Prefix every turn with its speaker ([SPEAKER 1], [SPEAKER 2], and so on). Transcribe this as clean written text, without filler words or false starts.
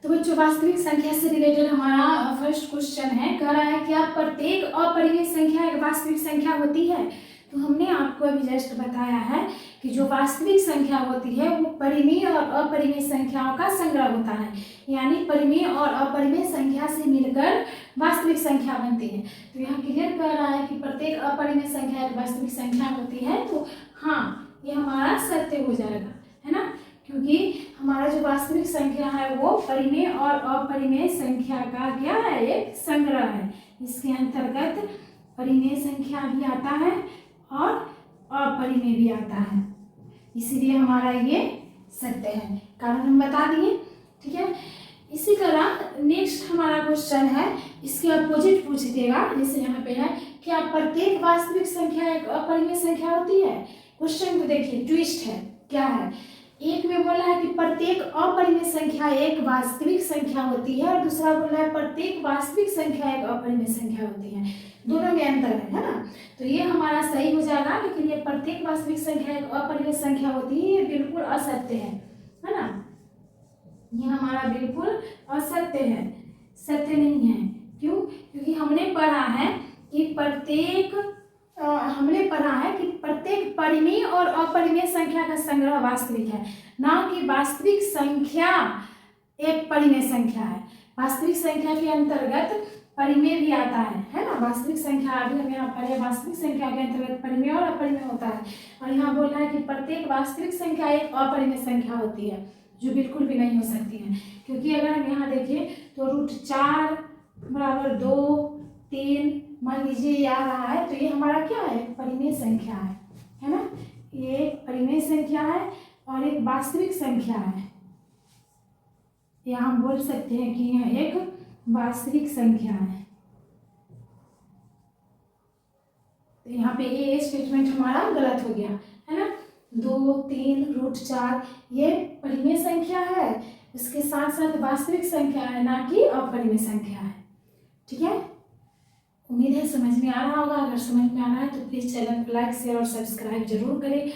[SPEAKER 1] तो बच्चों वास्तविक संख्या से रिलेटेड हमारा फर्स्ट क्वेश्चन है, कह रहा है कि आप प्रत्येक अपरिमेय संख्या एक वास्तविक संख्या होती है। तो हमने आपको अभी जस्ट बताया है कि जो वास्तविक संख्या होती है वो परिमेय और अपरिमेय संख्याओं का संग्रह होता है, यानी परिमेय और अपरिमेय संख्या से मिलकर वास्तविक संख्या बनती है। तो यहाँ क्लियर कर रहा है कि प्रत्येक अपरिमेय संख्या एक वास्तविक संख्या होती है। तो हाँ, ये हमारा सत्य हो जाएगा, है ना, क्योंकि हमारा जो वास्तविक संख्या है वो परिमेय और अपरिमेय संख्या का क्या है, एक संग्रह है। इसके अंतर्गत परिमेय संख्या भी आता है और अपरिमेय भी आता है, इसीलिए हमारा ये सत्य है, कारण हम बता दिए। ठीक है, इसी तरह नेक्स्ट हमारा क्वेश्चन है, इसके अपोजिट पूछ देगा। जैसे यहाँ पे है, क्या प्रत्येक वास्तविक संख्या एक अपरिमेय संख्या होती है? क्वेश्चन को देखिए, ट्विस्ट है, क्या है। एक में बोला है कि प्रत्येक अपरिमेय संख्या एक वास्तविक संख्या होती है, और दूसरा बोला है प्रत्येक वास्तविक संख्या एक अपरिमेय संख्या होती है। दोनों में अंतर है ना। तो ये हमारा सही हो जाएगा, लेकिन ये प्रत्येक वास्तविक संख्या एक अपरिमेय संख्या होती है, ये बिल्कुल असत्य है ना। ये हमारा बिल्कुल असत्य है, सत्य नहीं है। क्यों? क्योंकि हमने पढ़ा है कि प्रत्येक परिमेय और अपरिमेय संख्या का संग्रह वास्तविक है, ना कि वास्तविक संख्या एक परिमेय संख्या है। वास्तविक संख्या के अंतर्गत परिमेय भी आता है ना। वास्तविक संख्या अभी हम यहाँ पढ़े, वास्तविक संख्या के अंतर्गत परिमेय और अपरिमेय होता है, और यहाँ बोल रहा है कि प्रत्येक वास्तविक संख्या एक अपरिमेय संख्या होती है, जो बिल्कुल भी नहीं हो सकती है। क्योंकि अगर हम यहाँ देखें तो √4 = 2, 3 मान लीजिए ये आ रहा है, तो ये हमारा क्या है, परिमेय संख्या है ना। ये एक परिमेय संख्या है और एक वास्तविक संख्या है, या हम बोल सकते हैं कि यह एक वास्तविक संख्या है। तो यहाँ पे ये स्टेटमेंट हमारा गलत हो गया, है ना। 2, 3 √4 ये परिमेय संख्या है, इसके साथ साथ वास्तविक संख्या है, ना कि अपरिमेय संख्या है। ठीक है, उम्मीद है समझ में आ रहा होगा। अगर समझ में आ रहा है तो प्लीज़ चैनल को लाइक, शेयर और सब्सक्राइब जरूर करें।